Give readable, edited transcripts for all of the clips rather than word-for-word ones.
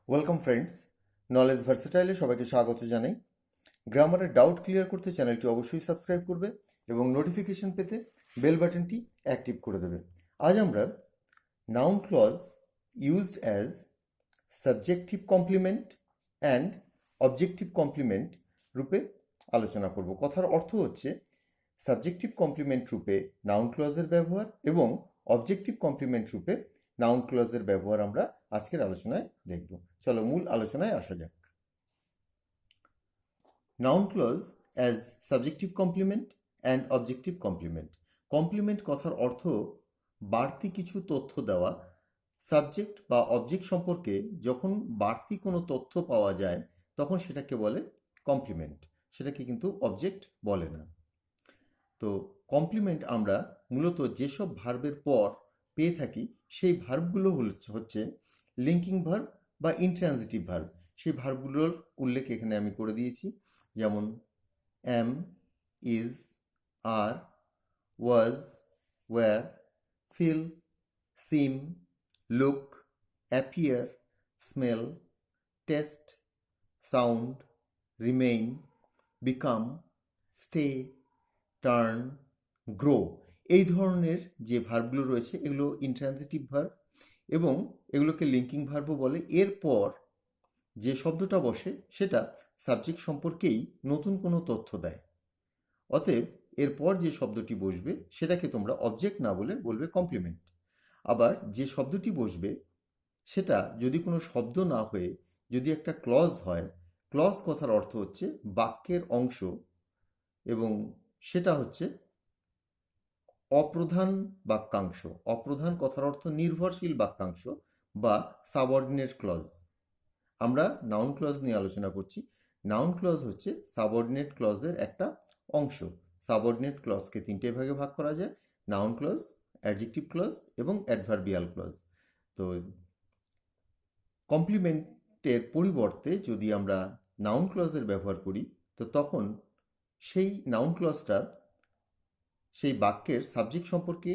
Welcome friends, knowledge ভার্সেটাইলে সবাইকে স্বাগত জানাই। গ্রামারের ডাউট ক্লিয়ার করতে চ্যানেলটি অবশ্যই সাবস্ক্রাইব করবে এবং নোটিফিকেশন পেতে বেল বাটনটি অ্যাক্টিভ করে দেবে। আজ আমরা noun clause used as subjective complement and objective complement রূপে আলোচনা করব। কথার অর্থ হচ্ছে সাবজেক্টিভ কমপ্লিমেন্ট রূপে নাউন ক্লজের ব্যবহার এবং অবজেক্টিভ কমপ্লিমেন্ট রূপে নাউন ক্লজের ব্যবহার আমরা আজকের আলোচনায় দেখব। চলো মূল আলোচনায় আসা যাক। Noun clause as subjective complement and objective complement. Complement কথার অর্থ বাড়তি কিছু তথ্য দেওয়া। সাবজেক্ট বা অবজেক্ট সম্পর্কে যখন বাড়তি কোনো তথ্য পাওয়া যায় তখন সেটাকে বলে কমপ্লিমেন্ট, সেটাকে কিন্তু অবজেক্ট বলে না। তো কমপ্লিমেন্ট আমরা মূলত যেসব ভার্বের পর পেয়ে থাকি সেই ভার্বগুলো হচ্ছে লিঙ্কিং ভার্ব বা ইনট্রানজিটিভ ভার্ব। সেই ভার্বগুলোর উল্লেখ এখানে আমি করে দিয়েছি, যেমন am, is, are, was, were, feel, seem, look, appear, smell, taste, sound, remain, become, stay, turn, grow. এই ধরনের যে ভার্বগুলো রয়েছে এগুলো ইনট্রানজিটিভ ভার্ব এবং এগুলোকে লিঙ্কিং ভার্বও বলে। এরপর যে শব্দটা বসে সেটা সাবজেক্ট সম্পর্কেই নতুন কোনো তথ্য দেয়। অতএব এরপর যে শব্দটি বসবে সেটাকে তোমরা অবজেক্ট না বলে বলবে কমপ্লিমেন্ট। আবার যে শব্দটি বসবে সেটা যদি কোনো শব্দ না হয়ে যদি একটা ক্লজ হয়, ক্লজ কথার অর্থ হচ্ছে বাক্যের অংশ এবং সেটা হচ্ছে অপ্রধান বাক্যাংশ। অপ্রধান কথার অর্থ নির্ভরশীল বাক্যাংশ বা সাবঅর্ডিনেট ক্লজ। আমরা নাউন ক্লজ নিয়ে আলোচনা করছি। নাউন ক্লজ হচ্ছে সাবঅর্ডিনেট ক্লজের একটা অংশ। সাবঅর্ডিনেট ক্লজকে তিনটে ভাগে ভাগ করা যায়: নাউন ক্লজ, অ্যাডজেক্টিভ ক্লজ এবং অ্যাডভার্বিয়াল ক্লজ। তো কমপ্লিমেন্টের পরিবর্তে যদি আমরা নাউন ক্লজের ব্যবহার করি তো তখন সেই নাউন ক্লজটা সেই বাক্যের সাবজেক্ট সম্পর্কে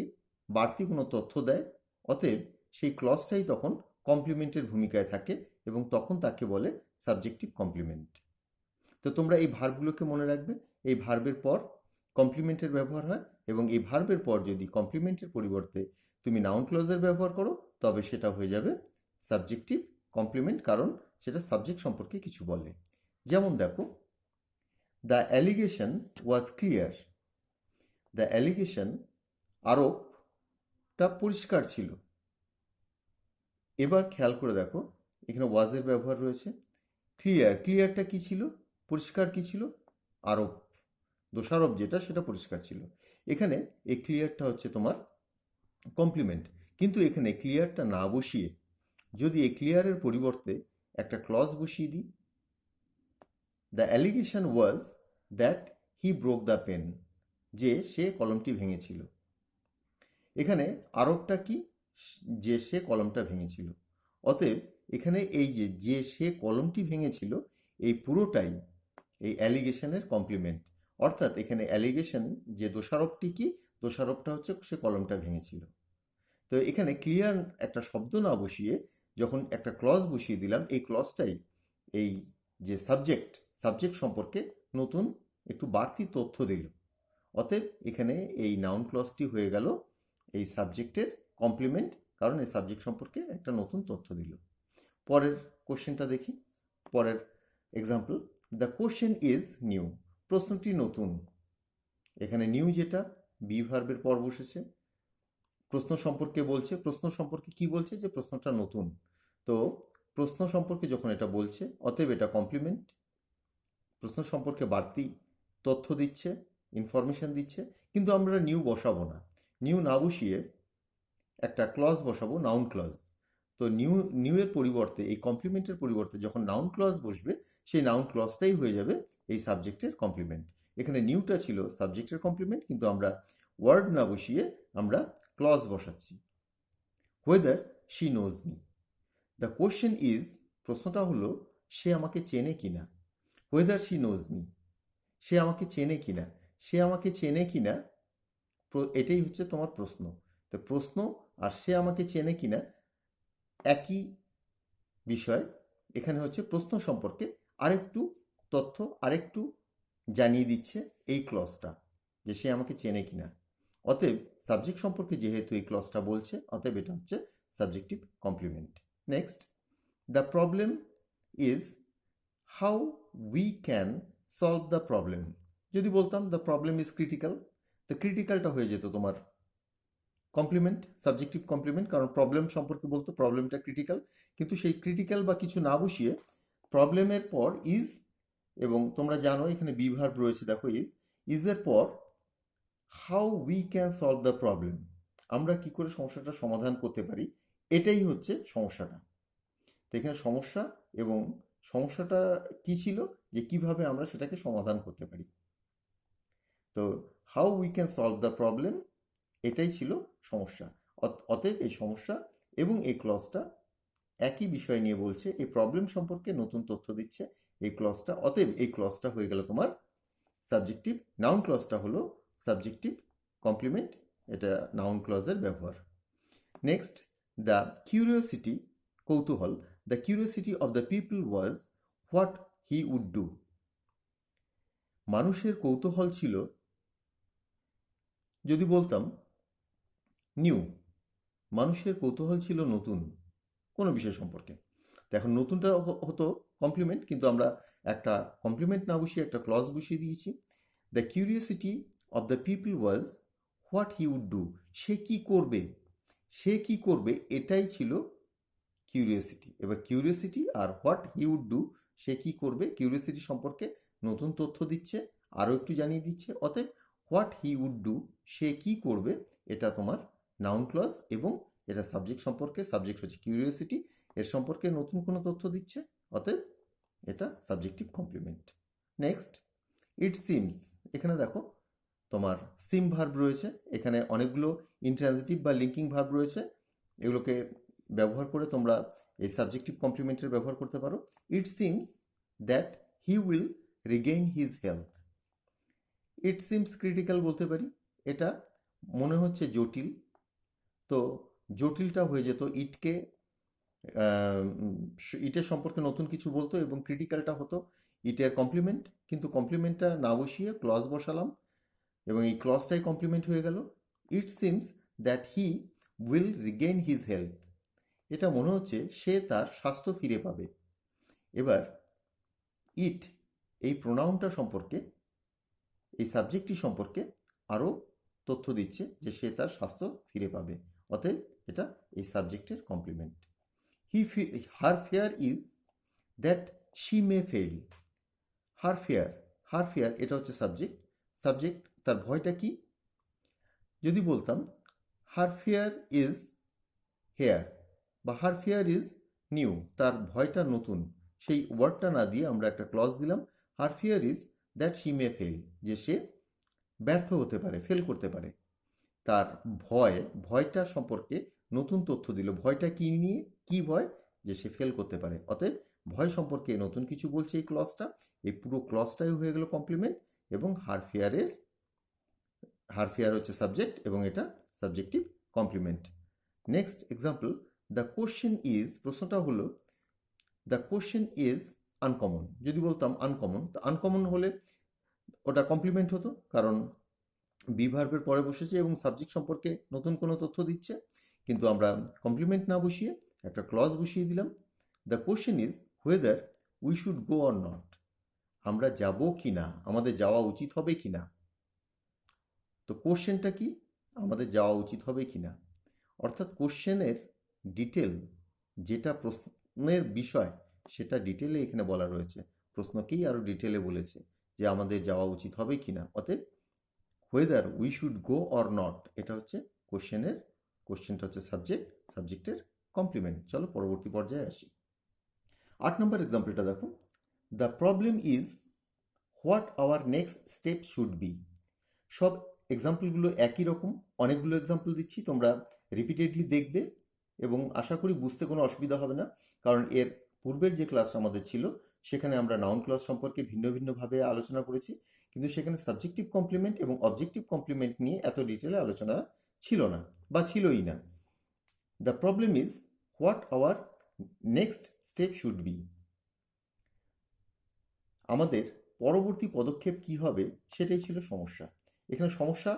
বাড়তি কোনো তথ্য দেয়। অতএব সেই ক্লজটাই তখন কমপ্লিমেন্টের ভূমিকায় থাকে এবং তখন তাকে বলে সাবজেক্টিভ কমপ্লিমেন্ট। তো তোমরা এই ভার্বগুলোকে মনে রাখবে। এই ভার্বের পর কমপ্লিমেন্টের ব্যবহার হয় এবং এই ভার্বের পর যদি কমপ্লিমেন্টের পরিবর্তে তুমি নাউন ক্লজের ব্যবহার করো তবে সেটা হয়ে যাবে সাবজেক্টিভ কমপ্লিমেন্ট, কারণ সেটা সাবজেক্ট সম্পর্কে কিছু বলে। যেমন দেখো, the allegation was clear. The allegation, আরোপটা পরিষ্কার ছিল। এবার খেয়াল করে দেখো, এখানে ওয়াজের ব্যবহার রয়েছে। ক্লিয়ার, ক্লিয়ারটা কি ছিল? পরিষ্কার কি ছিল? আরোপ, দোষারোপ যেটা সেটা পরিষ্কার ছিল। এখানে এই ক্লিয়ারটা হচ্ছে তোমার কমপ্লিমেন্ট। কিন্তু এখানে ক্লিয়ারটা না বসিয়ে যদি এই ক্লিয়ারের পরিবর্তে একটা ক্লজ বসিয়ে দিই, the allegation was that he broke the pen, যে সে কলমটি ভেঙেছিল। এখানে আরোপটা কি? যে সে কলমটা ভেঙেছিল। অতএব এখানে এই যে সে কলমটি ভেঙেছিল এই পুরোটাই এই অ্যালিগেশনের কমপ্লিমেন্ট। অর্থাৎ এখানে অ্যালিগেশন যে দোষারোপটি কি? দোষারোপটা হচ্ছে সে কলমটা ভেঙেছিল। তো এখানে ক্লিয়ার একটা শব্দ না বসিয়ে যখন একটা ক্লজ বসিয়ে দিলাম, এই ক্লজটাই এই যে সাবজেক্ট সম্পর্কে নতুন একটু বাড়তি তথ্য দিল। অতএব এখানে এই নাউন ক্লজটি হয়ে গেল এই সাবজেক্টের কমপ্লিমেন্ট, কারণ এই সাবজেক্ট সম্পর্কে একটা নতুন তথ্য দিল। পরের কোশ্চেনটা দেখি। পরের example, the question is new. প্রশ্নটি নতুন। এখানে নিউ যেটা বি ভার্বের পর বসেছে, প্রশ্ন সম্পর্কে বলছে। প্রশ্ন সম্পর্কে কি বলছে? যে প্রশ্নটা নতুন। তো প্রশ্ন সম্পর্কে যখন এটা বলছে অতএব এটা কমপ্লিমেন্ট। প্রশ্ন সম্পর্কে বাড়তি তথ্য দিচ্ছে, ইনফরমেশন দিচ্ছে। কিন্তু আমরা নিউ বসাবো না। নিউ না বসিয়ে একটা ক্লজ বসাবো, নাউন ক্লজ। তো নিউ এর পরিবর্তে, এই কমপ্লিমেন্টের পরিবর্তে যখন নাউন ক্লজ বসবে সেই নাউন ক্লজটাই হয়ে যাবে এই সাবজেক্টের কমপ্লিমেন্ট। এখানে নিউটা ছিল সাবজেক্টের কমপ্লিমেন্ট, কিন্তু আমরা ওয়ার্ড না বসিয়ে আমরা ক্লজ বসাচ্ছি। Whether she knows me. The question is, প্রশ্নটা হলো সে আমাকে চেনে কিনা। হোয়েদার শি নোজ মি, সে আমাকে চেনে কিনা। সে আমাকে চেনে কিনা, এটাই হচ্ছে তোমার প্রশ্ন। তো প্রশ্ন আর সে আমাকে চেনে কিনা একই বিষয়। এখানে হচ্ছে প্রশ্ন সম্পর্কে আরেকটু তথ্য আরেকটু জানিয়ে দিচ্ছে এই ক্লজটা, যে সে আমাকে চেনে কিনা। অতএব সাবজেক্ট সম্পর্কে যেহেতু এই ক্লজটা বলছে, অতএব এটা হচ্ছে subjective complement. Next, the problem is how we can solve the problem. যদি বলতাম দ্য প্রবলেম ইজ ক্রিটিক্যাল, তো ক্রিটিক্যালটা হয়ে যেত তোমার কমপ্লিমেন্ট, সাবজেক্টিভ কমপ্লিমেন্ট, কারণ প্রবলেম সম্পর্কে বলতো প্রবলেমটা ক্রিটিক্যাল। কিন্তু সেই ক্রিটিক্যাল বা কিছু না বসিয়ে প্রবলেমের পর ইজ, এবং তোমরা জানো এখানে বি ভার্ব রয়েছে, দেখো ইজের পর how we can solve the problem, আমরা কি করে সমস্যাটা সমাধান করতে পারি, এটাই হচ্ছে সমস্যাটা। তো এখানে সমস্যা এবং সমস্যাটা কি ছিল, যে কিভাবে আমরা সেটাকে সমাধান করতে পারি। তো how we can solve the problem, এটাই ছিল সমস্যা। অতএব এই সমস্যা এবং এই ক্লজটা একই বিষয় নিয়ে বলছে, এই প্রবলেম সম্পর্কে নতুন তথ্য দিচ্ছে এই ক্লজটা। অতএব এই ক্লজটা হয়ে গেল তোমার সাবজেক্টিভ। নাউন ক্লজটা হলো সাবজেক্টিভ কমপ্লিমেন্ট, এটা নাউন ক্লজের ব্যবহার। নেক্সট, দ্য কিউরিওসিটি, কৌতূহল, the curiosity of the people was what he would do. মানুষের কৌতূহল ছিল, যদি বলতাম নিউ, মানুষের কৌতূহল ছিল নতুন কোনো বিষয় সম্পর্কে। তো এখন নতুনটা হতো কমপ্লিমেন্ট, কিন্তু আমরা একটা কমপ্লিমেন্ট না বসিয়ে একটা ক্লজ বসিয়ে দিয়েছি। The curiosity of the people was what he would do, সে কি করবে, সে কি করবে, এটাই ছিল কিউরিওসিটি। এবার কিউরিওসিটি আর হোয়াট হি উড ডু, সে কি করবে, কিউরিওসিটি সম্পর্কে নতুন তথ্য দিচ্ছে, আরও একটু জানিয়ে দিচ্ছে। অতএব হোয়াট হি উড ডু, সে কি করবে, এটা তোমার নাউন ক্লজ, এবং এটা সাবজেক্ট সম্পর্কে, সাবজেক্ট হচ্ছে কিউরিওসিটি, এর সম্পর্কে নতুন কোনো তথ্য দিচ্ছে, অতএব এটা subjective complement. Next, it seems, এখানে দেখো তোমার সিম ভার্ব রয়েছে, এখানে অনেকগুলো ইন্ট্রানজিটিভ বা লিঙ্কিং ভার্ব রয়েছে, এগুলোকে ব্যবহার করে তোমরা এই সাবজেক্টিভ কমপ্লিমেন্টের ব্যবহার করতে পারো। It seems that he will Regain his health. It seems critical বলতে পারি, এটা মনে হচ্ছে জটিল, তো জটিলটা হয়ে যেত ইটকে, ইটের সম্পর্কে নতুন কিছু বলতো, এবং ক্রিটিক্যালটা হতো ইটের কমপ্লিমেন্ট, কিন্তু কমপ্লিমেন্টটা না বসিয়ে ক্লজ বসালাম, এবং এই ক্লজটাই কমপ্লিমেন্ট হয়ে গেল। It seems that he will Regain his health, এটা মনে হচ্ছে সে তার স্বাস্থ্য ফিরে পাবে। এবার ইট, এই প্রোনাউনটা সম্পর্কে, এই সাবজেক্টটি সম্পর্কে আরও তথ্য দিচ্ছে যে সে তার স্বাস্থ্য ফিরে পাবে, অতএব এটা এই সাবজেক্টের complement. Her fear is that she may fail. Her fear এটা হচ্ছে সাবজেক্ট তার ভয়টা কি, যদি বলতাম হার ফেয়ার ইজ হেয়ার, বা হার ফেয়ার ইজ নিউ, তার ভয়টা নতুন, সেই ওয়ার্ডটা না দিয়ে আমরা একটা ক্লজ দিলাম, her fear is that she may fail, যে সে ব্যর্থ হতে পারে, ফেল করতে পারে। তার ভয়টা সম্পর্কে নতুন তথ্য দিল, ভয়টা কি নিয়ে, কি ভয়, যে সে ফেল করতে পারে। অতএব ভয় সম্পর্কে নতুন কিছু বলছে এই ক্লজটা, এই পুরো ক্লজটাই হয়ে গেল কমপ্লিমেন্ট, এবং হার ফেয়ার হচ্ছে সাবজেক্ট, এবং এটা subjective complement. Next example, the question is, প্রশ্নটা হলো দ্য কোশ্চেন ইজ আনকমন। যদি বলতাম আনকমন, তো আনকমন হলে ওটা কমপ্লিমেন্ট হতো, কারণ বি ভার্বের পরে বসেছে এবং সাবজেক্ট সম্পর্কে নতুন কোনো তথ্য দিচ্ছে, কিন্তু আমরা কমপ্লিমেন্ট না বসিয়ে একটা ক্লজ বসিয়ে দিলাম। The question is হুয়েদার we should go or not, আমরা যাব কি না, আমাদের যাওয়া উচিত হবে কি না। তো কোশ্চেনটা কি, আমাদের যাওয়া উচিত হবে কি না, অর্থাৎ কোশ্চেনের ডিটেল, যেটা প্রশ্নের বিষয় সেটা ডিটেলে এখানে বলা রয়েছে, প্রশ্নকেই আরও ডিটেলে বলেছে যে আমাদের যাওয়া উচিত হবে কি না। অতএব whether we should go or not, এটা হচ্ছে কোশ্চেনটা হচ্ছে সাবজেক্টের কমপ্লিমেন্ট। চলো পরবর্তী পর্যায়ে আসি। 8 নম্বর এক্সাম্পলটা দেখো, the problem is what hour next step should be. সব এক্সাম্পলগুলো একই রকম, অনেকগুলো এক্সাম্পল দিচ্ছি, তোমরা রিপিটেডলি দেখবে এবং আশা করি বুঝতে কোনো অসুবিধা হবে না, কারণ এর পূর্বের যে ক্লাস আমাদের ছিল সেখানে আমরা নাউন ক্লজ সম্পর্কে ভিন্ন ভিন্নভাবে আলোচনা করেছি, কিন্তু সেখানে সাবজেক্টিভ কমপ্লিমেন্ট এবং অবজেক্টিভ কমপ্লিমেন্ট নিয়ে এত ডিটেলে আলোচনা ছিল না, বা ছিলই না। The problem is what hour next step should be, আমাদের পরবর্তী পদক্ষেপ কি হবে সেটাই ছিল সমস্যা। এখানে সমস্যা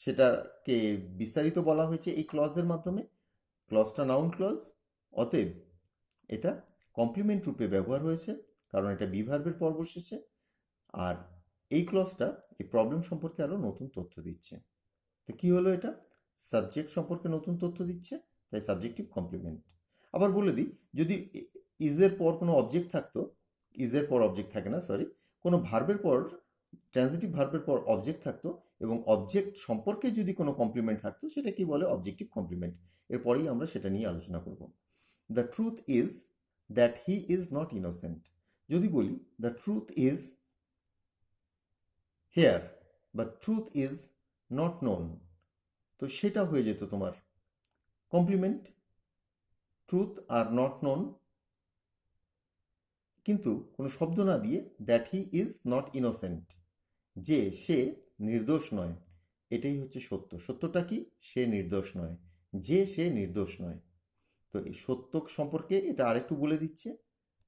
সেটাকে বিস্তারিত বলা হয়েছে এই ক্লজের মাধ্যমে। ক্লজটা নাউন ক্লজ, অতএব এটা কমপ্লিমেন্ট রূপে ব্যবহার হয়েছে, কারণ এটা বি ভার্বের পর বসেছে। আর এই ক্লজটা এই প্রবলেম সম্পর্কে আরো নতুন তথ্য দিচ্ছে। তো কি হলো, এটা সাবজেক্ট সম্পর্কে নতুন তথ্য দিচ্ছে, তাই সাবজেক্টিভ কমপ্লিমেন্ট। আবার বলে দিই, যদি ইজের পর কোনো অবজেক্ট থাকতো, ইজের পর অবজেক্ট থাকে না, সরি, কোনো ভার্বের পর, ট্রানজিটিভ ভার্বের পর অবজেক্ট থাকতো এবং অবজেক্ট সম্পর্কে যদি কোনো কমপ্লিমেন্ট থাকতো, সেটা কি বলে অবজেক্টিভ কমপ্লিমেন্ট। এরপরেই আমরা সেটা নিয়ে আলোচনা করব। The truth is that he is not innocent. যদি বলি দ্য ট্রুথ ইজ হেয়ার বা ট্রুথ ইজ নট নোন, তো সেটা হয়ে যেত তোমার complement, truth are not known, কিন্তু কোনো শব্দ না দিয়ে that he is not innocent, যে সে নির্দোষ নয়, এটাই হচ্ছে সত্য। সত্যটা কি? সে নির্দোষ নয়, যে সে নির্দোষ নয়। তো এই সত্য সম্পর্কে এটা আরেকটু বলে দিচ্ছে।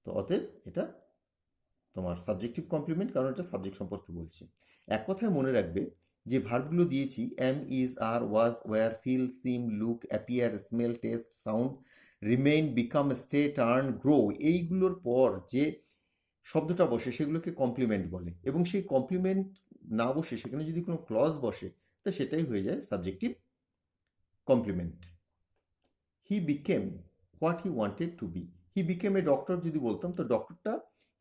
তো অতএব এটা তোমার সাবজেক্টিভ কমপ্লিমেন্ট, কারণ এটা সাবজেক্ট সম্পর্কে বলছে। এক কথায় মনে রাখবে যে ভার্বগুলো দিয়েছি, am, is, are, was, were, feel, seem, look, appear, smell, taste, sound, remain, become, stay, turn, grow, এইগুলোর পর যে শব্দটা বসে সেগুলোকে কমপ্লিমেন্ট বলে, এবং সেই কমপ্লিমেন্ট না বসে সেখানে যদি কোনো ক্লজ বসে, তা সেটাই হয়ে যায় subjective complement. He became what he wanted to be. He became a doctor যদি বলতাম, তো ডক্টরটা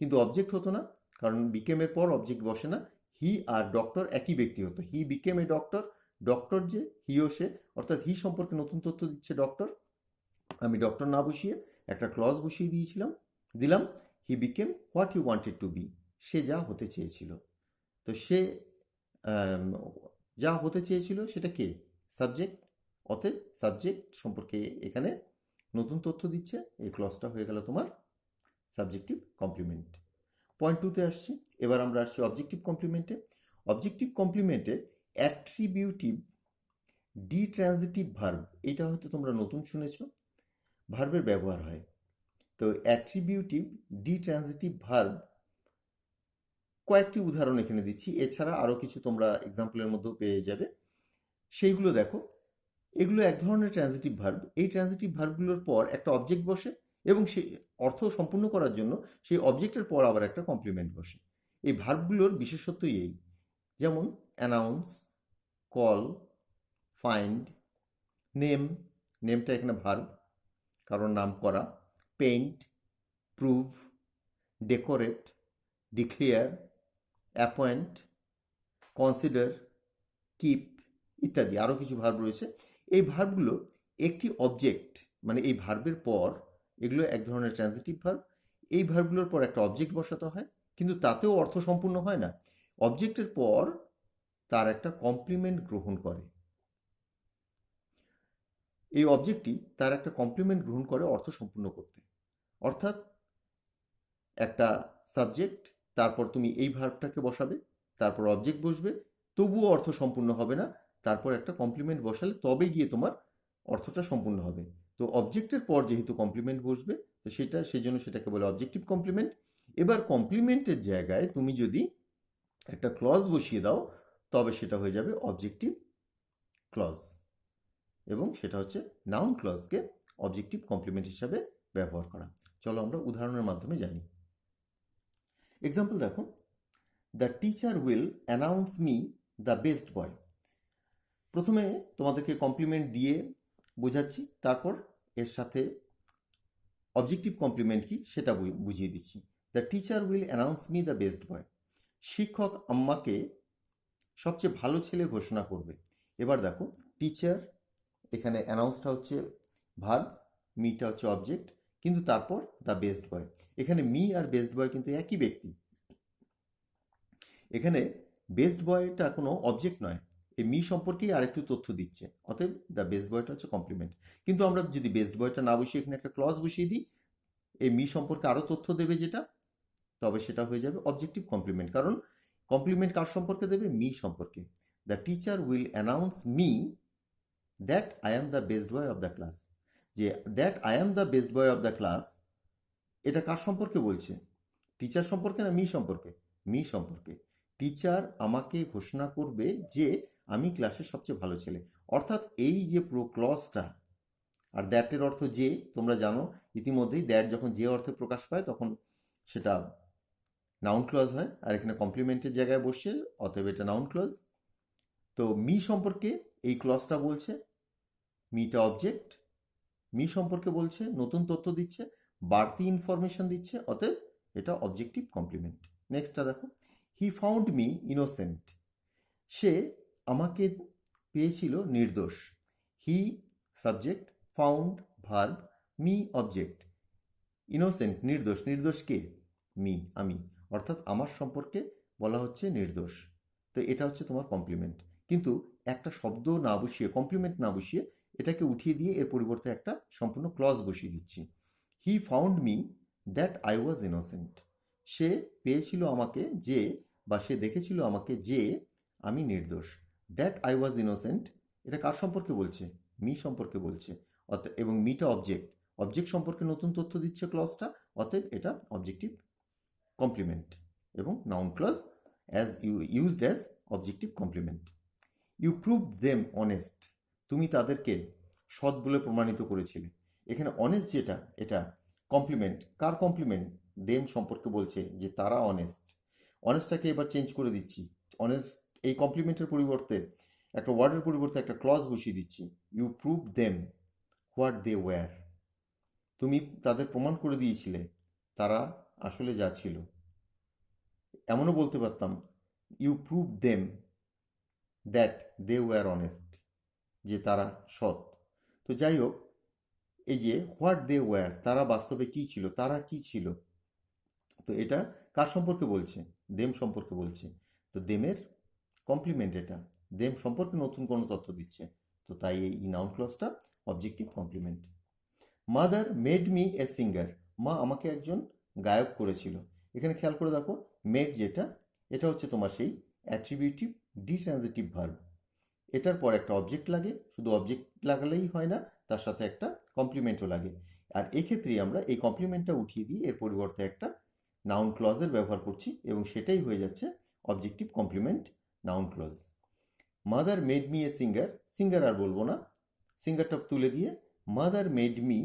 কিন্তু অবজেক্ট হতো না, কারণ বিকেমের পর অবজেক্ট বসে না। হি আর ডক্টর একই ব্যক্তি হতো। হি বিকেম এ ডক্টর, ডক্টর যে হিও সে, অর্থাৎ হি সম্পর্কে নতুন তথ্য দিচ্ছে ডক্টর। আমি ডক্টর না বসিয়ে একটা ক্লজ বসিয়ে দিলাম he became what he wanted to be, সে যা হতে চেয়েছিল। তো সে যা হতে চেয়েছিল সেটা কে? সাবজেক্ট। অতএব সাবজেক্ট সম্পর্কে এখানে নতুন তথ্য দিচ্ছে, এই ক্লজটা হয়ে গেল তোমার সাবজেক্টিভ কমপ্লিমেন্ট। পয়েন্ট টুতে আসছি। এবার আমরা আসছি অবজেক্টিভ কমপ্লিমেন্টে। অবজেক্টিভ কমপ্লিমেন্টে অ্যাট্রিবিউটিভ ডিট্রানজিটিভ ভার্ব, এটা হয়তো তোমরা নতুন শুনেছো, ভার্বের ব্যবহার হয়। তো অ্যাট্রিবিউটিভ ডিট্রানজিটিভ ভার্ব কয়েকটি উদাহরণ এখানে দিচ্ছি, এছাড়া আরও কিছু তোমরা এক্সাম্পলের মধ্যেও পেয়ে যাবে। সেইগুলো দেখো। এগুলো এক ধরনের ট্রানজিটিভ ভার্ব। এই ট্রানজিটিভ ভার্বগুলোর পর একটা অবজেক্ট বসে এবং সেই অর্থ সম্পূর্ণ করার জন্য সেই অবজেক্টের পর আবার একটা কমপ্লিমেন্ট বসে। এই ভার্বগুলোর বিশেষত্বই এই, যেমন অ্যানাউন্স, কল, ফাইন্ড, নেম, নেমটা এখানে ভার্ব কারণ নাম করা, paint, prove, decorate, declare, appoint, consider, keep ইত্যাদি আরও কিছু ভার্ব রয়েছে। এই ভার্বগুলো একটি অবজেক্ট, মানে এই ভার্বের পর, এগুলো এক ধরনের ট্রানজিটিভ ভার্ব, এই ভার্বগুলোর পর একটা অবজেক্ট বসাতে হয়, কিন্তু তাতেও অর্থ সম্পূর্ণ হয় না। অবজেক্টের পর তার একটা কমপ্লিমেন্ট গ্রহণ করে, এই অবজেক্টটি তার একটা কমপ্লিমেন্ট গ্রহণ করে অর্থ সম্পূর্ণ করতে। অর্থাৎ একটা সাবজেক্ট, তারপর তুমি এই ভার্বটাকে বসাবে, তারপর অবজেক্ট বসবে, তবুও অর্থ সম্পূর্ণ হবে না, তারপর একটা কমপ্লিমেন্ট বসালে তবে গিয়ে তোমার অর্থটা সম্পূর্ণ হবে। তো অবজেক্টের পর যেহেতু কমপ্লিমেন্ট বসবে, তো সেই জন্য সেটাকে বলে অবজেক্টিভ কমপ্লিমেন্ট। এবার কমপ্লিমেন্টের জায়গায় তুমি যদি একটা ক্লজ বসিয়ে দাও, তবে সেটা হয়ে যাবে অবজেক্টিভ ক্লজ, এবং সেটা হচ্ছে নাউন ক্লজকে অবজেক্টিভ কমপ্লিমেন্ট হিসাবে ব্যবহার করা। চলো আমরা উদাহরণের মাধ্যমে জানি। এক্সাম্পল দেখো, the teacher will announce me the best বয়। প্রথমে তোমাদেরকে কমপ্লিমেন্ট দিয়ে বোঝাচ্ছি, তারপর এর সাথে অবজেক্টিভ কমপ্লিমেন্ট কি সেটা বুঝিয়ে দিচ্ছি। The teacher will announce me the best বয়, শিক্ষক আম্মাকে সবচেয়ে ভালো ছেলে ঘোষণা করবে। এবার দেখো, টিচার, এখানে অ্যানাউন্সটা হচ্ছে ভার্ব, মিটা হচ্ছে অবজেক্ট, কিন্তু তারপর দ্য বেস্ট বয়। এখানে মি আর বেস্ট বয় কিন্তু একই ব্যক্তি। এখানে বেস্ট বয়টা কোনো অবজেক্ট নয়, এই মি সম্পর্কেই আরেকটু তথ্য দিচ্ছে, অতএব দ্য বেস্ট বয়টা হচ্ছে কমপ্লিমেন্ট। কিন্তু আমরা যদি বেস্ট বয়টা না বসিয়ে এখানে একটা ক্লজ বসিয়ে দিই, এই মি সম্পর্কে আরও তথ্য দেবে যেটা, তবে সেটা হয়ে যাবে অবজেক্টিভ কমপ্লিমেন্ট, কারণ কমপ্লিমেন্ট কার সম্পর্কে দেবে? মি সম্পর্কে। The teacher will announce me that I am the best boy of the class, যে that I am the best boy of the class, এটা কার সম্পর্কে বলছে? টিচার সম্পর্কে না মি সম্পর্কে? মি সম্পর্কে। টিচার আমাকে ঘোষণা করবে যে আমি ক্লাসের সবচেয়ে ভালো ছেলে। অর্থাৎ এই যে পুরো ক্লজটা, আর দ্যাটের অর্থ যে, তোমরা জানো ইতিমধ্যেই, দ্যাট যখন যে অর্থে প্রকাশ পায় তখন সেটা নাউন ক্লজ হয়, আর এখানে কমপ্লিমেন্টের জায়গায় বসছে, অতএব এটা নাউন ক্লজ। তো মি সম্পর্কে এই ক্লজটা বলছে, মিটা অবজেক্ট, মি সম্পর্কে বলছে, নতুন তথ্য দিচ্ছে, বাড়তি ইনফরমেশন দিচ্ছে, অতএব এটা অবজেক্টিভ কমপ্লিমেন্ট। নেক্সটটা দেখো, হি ফাউন্ড মি ইনোসেন্ট। সে আমাকে পেয়েছিল নির্দোষ। He subject, found verb, me object. Innocent নির্দোষ, নির্দোষ কে? মি, আমি। অর্থাৎ আমার সম্পর্কে বলা হচ্ছে নির্দোষ। তো এটা হচ্ছে তোমার কমপ্লিমেন্ট। কিন্তু একটা শব্দ না বসিয়ে, কমপ্লিমেন্ট না বসিয়ে, এটাকে উঠিয়ে দিয়ে এর পরিবর্তে একটা সম্পূর্ণ ক্লজ বসিয়ে দিচ্ছি। He found me that I was innocent. সে পেয়েছিল আমাকে যে, বা সে দেখেছিল আমাকে যে আমি নির্দোষ। দ্যাট আই ওয়াজ ইনোসেন্ট, এটা কার সম্পর্কে বলছে? মি সম্পর্কে বলছে। এবং মিটা অবজেক্ট, অবজেক্ট সম্পর্কে নতুন তথ্য দিচ্ছে ক্লজটা, অতএব এটা অবজেক্টিভ কমপ্লিমেন্ট এবং noun clause as used as objective complement. You prove them honest. তুমি তাদেরকে সৎ বলে প্রমাণিত করেছিলে। এখানে অনেস্ট যেটা, এটা কমপ্লিমেন্ট। কার কমপ্লিমেন্ট? দেম সম্পর্কে বলছে যে তারা অনেস্ট। অনেস্টটাকে এবার চেঞ্জ করে দিচ্ছি। অনেস্ট এই কমপ্লিমেন্টের পরিবর্তে, একটা ওয়ার্ডের পরিবর্তে একটা ক্লজ বসিয়ে দিচ্ছি। You prove them what they were. তুমি তাদের প্রমাণ করে দিয়েছিলে তারা আসলে যা ছিল। এমনও বলতে পারতাম, you prove them that they were honest, যে তারা সৎ। তো যাই হোক, এই যে হোয়াট দে ওয়্যার, তারা বাস্তবে কি ছিল, তারা কি ছিল, তো এটা কার সম্পর্কে বলছে? দেম সম্পর্কে বলছে। তো দেমের কমপ্লিমেন্ট এটা, দেম সম্পর্কে নতুন কোনো তথ্য দিচ্ছে। তো তাই এই নাউন ক্লজটা objective complement. Mother made me a singer. মা আমাকে একজন গায়ক করেছিল। এখানে খেয়াল করে দেখো, মেড যেটা, এটা হচ্ছে তোমার সেই অ্যাট্রিবিউটিভ ডিট্রানজিটিভ ভার্ব। এটার পর একটা অবজেক্ট লাগে, শুধু অবজেক্ট লাগালেই হয় না, তার সাথে একটা কমপ্লিমেন্টও লাগে। আর এক্ষেত্রেই আমরা এই কমপ্লিমেন্টটা উঠিয়ে দিয়ে এর পরিবর্তে একটা নাউন ক্লজের ব্যবহার করছি, এবং সেটাই হয়ে যাচ্ছে objective complement noun clause. Mother made me a singer, singer আর বলবো না, সিঙ্গারটা তুলে দিয়ে mother made me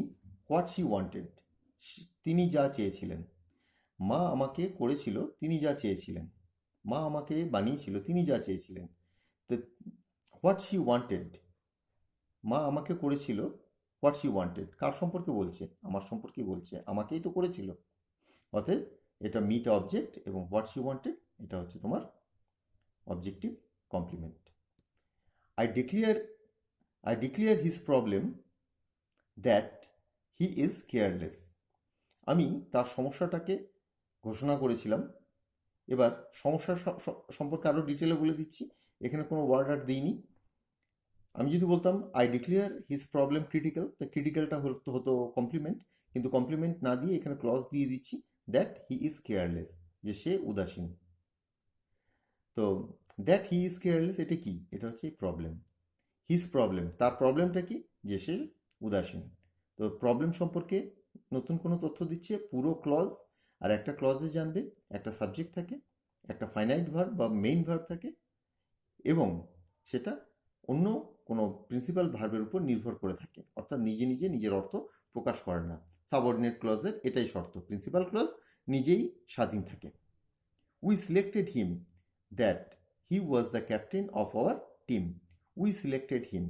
what she wanted, তিনি যা চেয়েছিলেন। মা আমাকে করেছিল তিনি যা চেয়েছিলেন। মা আমাকে বানিয়েছিল তিনি যা চেয়েছিলেন। তো হোয়াট শি ওয়ান্টেড, মা আমাকে করেছিল হোয়াট শি ওয়ান্টেড, কার সম্পর্কে বলছে? আমার সম্পর্কে বলছে, আমাকেই তো করেছিল। অতএব এটা মিটা অবজেক্ট এবং হোয়াট শি ওয়ান্টেড এটা হচ্ছে তোমার objective complement. I declare, I declare his problem that he is careless. আমি তার সমস্যাটাকে ঘোষণা করেছিলাম। এবার সমস্যার সম্পর্কে আরও ডিটেলে বলে দিচ্ছি। এখানে কোনো ওয়ার্ড আর দিইনি। আমি যদি বলতাম I declare his problem critical, তো ক্রিটিক্যালটা হতো কমপ্লিমেন্ট, কিন্তু কমপ্লিমেন্ট না দিয়ে এখানে ক্লজ দিয়ে দিচ্ছি দ্যাট হি ইজ কেয়ারলেস, যে সে উদাসীন। তো দ্যাট হি ইজ কেয়ারলেস এটা কি? এটা হচ্ছে প্রবলেম। হিজ প্রবলেম, তার প্রবলেমটা কি? যে সে উদাসীন। তো প্রবলেম সম্পর্কে নতুন কোনো তথ্য দিচ্ছে পুরো ক্লজ। আর একটা ক্লজে জানবে একটা সাবজেক্ট থাকে, একটা ফাইনাইট ভার্ব বা মেইন ভার্ব থাকে, এবং সেটা অন্য কোনো প্রিন্সিপাল ভার্বের উপর নির্ভর করে থাকে, অর্থাৎ নিজে নিজে নিজের অর্থ প্রকাশ করে না। সাবঅর্ডিনেট ক্লজের এটাই শর্ত, প্রিন্সিপাল ক্লজ নিজেই স্বাধীন থাকে। We selected him that he was the captain of our team. We selected him,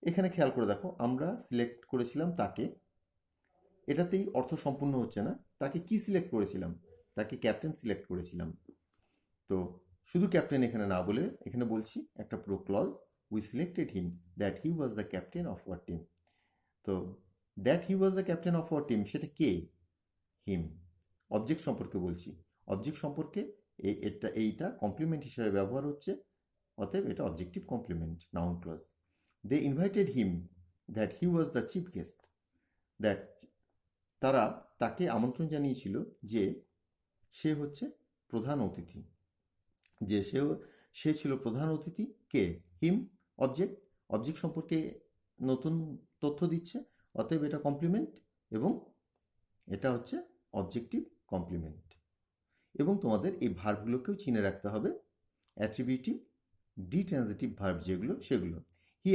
এখানে খেয়াল করে দেখো, আমরা সিলেক্ট করেছিলাম তাকে, এটাতেই অর্থ সম্পূর্ণ হচ্ছে না। তাকে কি সিলেক্ট করেছিলাম? তাকে ক্যাপ্টেন সিলেক্ট করেছিলাম। তো শুধু ক্যাপ্টেন এখানে না বলে এখানে বলছি একটা পুরো clause, we selected him that he was the captain of our team. তো that he was the captain of our team, সেটা কে? হিম। অবজেক্ট সম্পর্কে বলছি, অবজেক্ট সম্পর্কে এইটা কমপ্লিমেন্ট হিসেবে ব্যবহার হচ্ছে, অতএব এটা objective complement noun clause. They invited him that he was the chief guest. That তারা তাকে আমন্ত্রণ জানিয়েছিল যে সে হচ্ছে প্রধান অতিথি, যে সে ছিল প্রধান অতিথি। কে? হিম। অবজেক্ট, অবজেক্ট সম্পর্কে নতুন তথ্য দিচ্ছে, অতএব এটা কমপ্লিমেন্ট এবং এটা হচ্ছে অবজেক্টিভ কমপ্লিমেন্ট। এবং তোমাদের এই ভার্বগুলোকেও চিনে রাখতে হবে, অ্যাট্রিবিউটিভ ডিট্রানজিটিভ ভার্ব যেগুলো সেগুলো। হি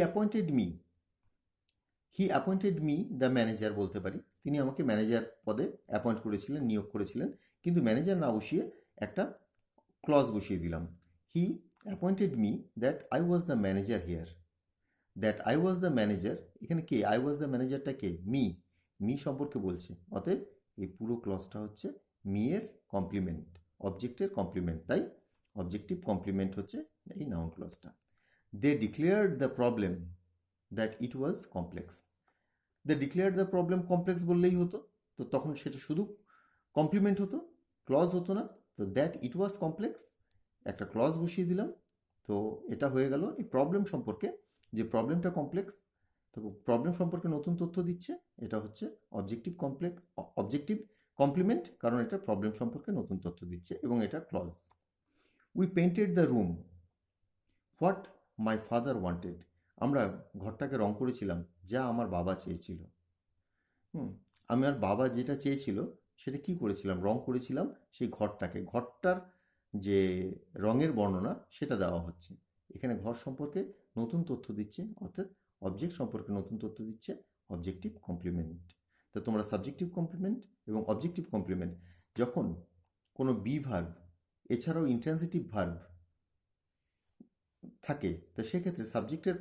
অ্যাপয়েন্টেড মি দ্য ম্যানেজার বলতে পারি, তিনি আমাকে ম্যানেজার পদে অ্যাপয়েন্ট করেছিলেন, নিয়োগ করেছিলেন, কিন্তু ম্যানেজার না বসিয়ে একটা ক্লজ বসিয়ে দিলাম। He appointed me that I was the manager here. That I was the manager, এখানে কে আই ওয়াজ দ্য ম্যানেজারটা কে? মি সম্পর্কে বলছে, অতএব এই পুরো ক্লজটা হচ্ছে মি এর কমপ্লিমেন্ট, অবজেক্টের কমপ্লিমেন্ট, তাই অবজেক্টিভ কমপ্লিমেন্ট হচ্ছে এই নাউন ক্লজটা। They declared the problem that it was complex. They declared the problem complex বললেই হতো, তো তখন সেটা শুধু কমপ্লিমেন্ট হতো, ক্লজ হতো না। তো দ্যাট ইট ওয়াজ কমপ্লেক্স একটা ক্লজ বসিয়ে দিলাম, তো এটা হয়ে গেল এই প্রবলেম সম্পর্কে, যে প্রবলেমটা কমপ্লেক্স, তো প্রবলেম সম্পর্কে নতুন তথ্য দিচ্ছে, এটা হচ্ছে অবজেক্টিভ কমপ্লিমেন্ট, কারণ এটা প্রবলেম সম্পর্কে নতুন তথ্য দিচ্ছে এবং এটা clause. We painted the room what my father wanted. আমরা ঘরটাকে রং করেছিলাম যা আমার বাবা চেয়েছিল। আমার বাবা যেটা চেয়েছিল সেটা কি করেছিলাম? রং করেছিলাম সেই ঘরটাকে, ঘরটার যে রঙের বর্ণনা সেটা দেওয়া হচ্ছে। এখানে ঘর সম্পর্কে নতুন তথ্য দিচ্ছে, অর্থাৎ অবজেক্ট সম্পর্কে নতুন তথ্য দিচ্ছে অবজেক্টিভ কমপ্লিমেন্ট। তো তোমরা সাবজেক্টিভ কমপ্লিমেন্ট এবং অবজেক্টিভ কমপ্লিমেন্ট যখন কোনো বি ভার্ব এছাড়াও ইন্ট্রানজিটিভ ভার্ব থাকে, তো সেক্ষেত্রে সাবজেক্টের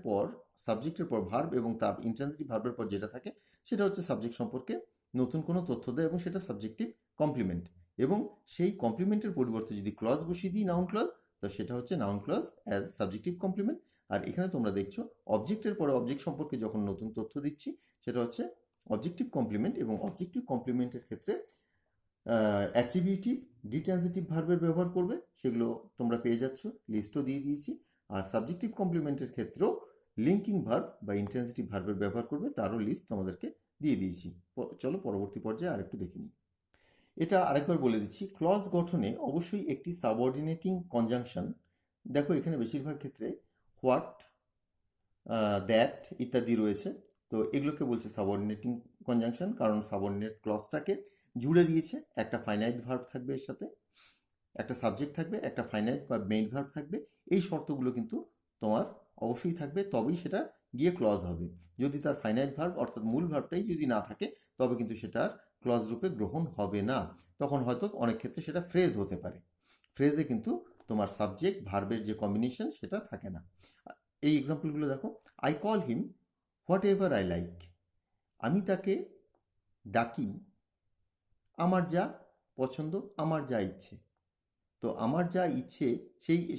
পর ভার্ব এবং তার ইন্ট্রানজিটিভ ভার্বের পর যেটা থাকে সেটা হচ্ছে সাবজেক্ট সম্পর্কে নতুন কোনো তথ্য দেয় এবং সেটা সাবজেক্টিভ কমপ্লিমেন্ট। এবং সেই কমপ্লিমেন্টের পরিবর্তে যদি ক্লজ বসিয়ে দিই নাউন ক্লজ, তো সেটা হচ্ছে noun clause as subjective complement. আর এখানে তোমরা দেখছো অবজেক্টের পরে অবজেক্ট সম্পর্কে যখন নতুন তথ্য দিচ্ছি সেটা হচ্ছে অবজেক্টিভ কমপ্লিমেন্ট, এবং অবজেক্টিভ কমপ্লিমেন্টের ক্ষেত্রে অ্যাট্রিবিউটিভ ডিট্রানজিটিভ ভার্বের ব্যবহার করবে, সেগুলো তোমরা পেয়ে যাচ্ছ, লিস্টও দিয়ে দিয়েছি। আর সাবজেক্টিভ কমপ্লিমেন্টের ক্ষেত্রেও লিঙ্কিং ভার্ব বা ইন্ট্রানজিটিভ ভার্বের ব্যবহার করবে, তারও লিস্ট তোমাদেরকে দিয়ে দিয়েছি। চলো পরবর্তী পর্যায়ে আরেকটু দেখে নিই। এটা আরেকবার বলে দিচ্ছি, ক্লজ গঠনে অবশ্যই একটি সাবঅর্ডিনেটিং কনজাংশন, দেখো এখানে বেশিরভাগ ক্ষেত্রে হোয়াট, দ্যাট ইত্যাদি রয়েছে, তো এগুলোকে বলছে সাবঅর্ডিনেটিং কনজাংশন, কারণ সাবঅর্ডিনেট ক্লজটাকে জুড়ে দিয়েছে। একটা ফাইনাইট ভার্ব থাকবে এর সাথে, একটা সাবজেক্ট থাকবে, একটা ফাইনাইট বা মেইন ভার্ব থাকবে, এই শর্তগুলো কিন্তু তোমার অবশ্যই থাকবে, তবেই সেটা গিয়ে ক্লজ হবে। যদি তার ফাইনাইট ভার্ব অর্থাৎ মূল ভার্বটাই যদি না থাকে তবে কিন্তু সেটা আর ক্লজ রূপে গ্রহণ হবে না, তখন হয়তো অনেক ক্ষেত্রে সেটা ফ্রেজ হতে পারে। ফ্রেজে কিন্তু তোমার সাবজেক্ট ভার্বের যে কম্বিনেশন সেটা থাকে না। এই এক্সাম্পলগুলো দেখো, I call him what ever I like. আমি তাকে ডাকি আমার যা পছন্দ, আমার যা ইচ্ছে। তো আমার যা ইচ্ছে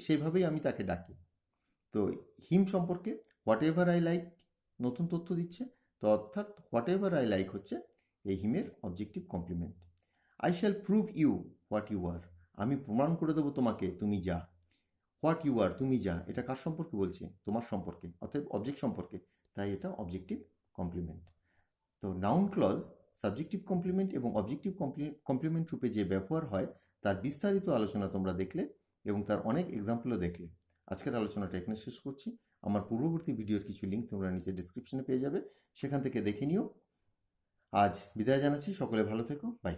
সেভাবেই আমি তাকে ডাকি। তো হিম সম্পর্কে হোয়াট এভার আই লাইক নতুন তথ্য দিচ্ছে, তো অর্থাৎ হোয়াট এভার আই লাইক হচ্ছে এই হিমের objective complement. I shall prove you what you are. আমি প্রমাণ করে দেবো তোমাকে তুমি যা। হোয়াট ইউ আর তুমি যা, এটা কার সম্পর্কে বলছে? তোমার সম্পর্কে, অর্থাৎ অবজেক্ট সম্পর্কে, তাই এটা অবজেক্টিভ কমপ্লিমেন্ট। তো নাউন ক্লজ সাবজেক্টিভ কমপ্লিমেন্ট এবং অবজেক্টিভ কমপ্লিমেন্ট রূপে যে ব্যবহার হয় তার বিস্তারিত আলোচনা তোমরা দেখলে এবং তার অনেক এক্সাম্পলও দেখলে। আজকের আলোচনাটা এখানে শেষ করছি। আমার পূর্ববর্তী ভিডিওর কিছু লিঙ্ক তোমরা নিচে ডিসক্রিপশনে পেয়ে যাবে, সেখান থেকে দেখে নিও। আজ বিদায় জানাচ্ছি, সকলে ভালো থেকো, বাই।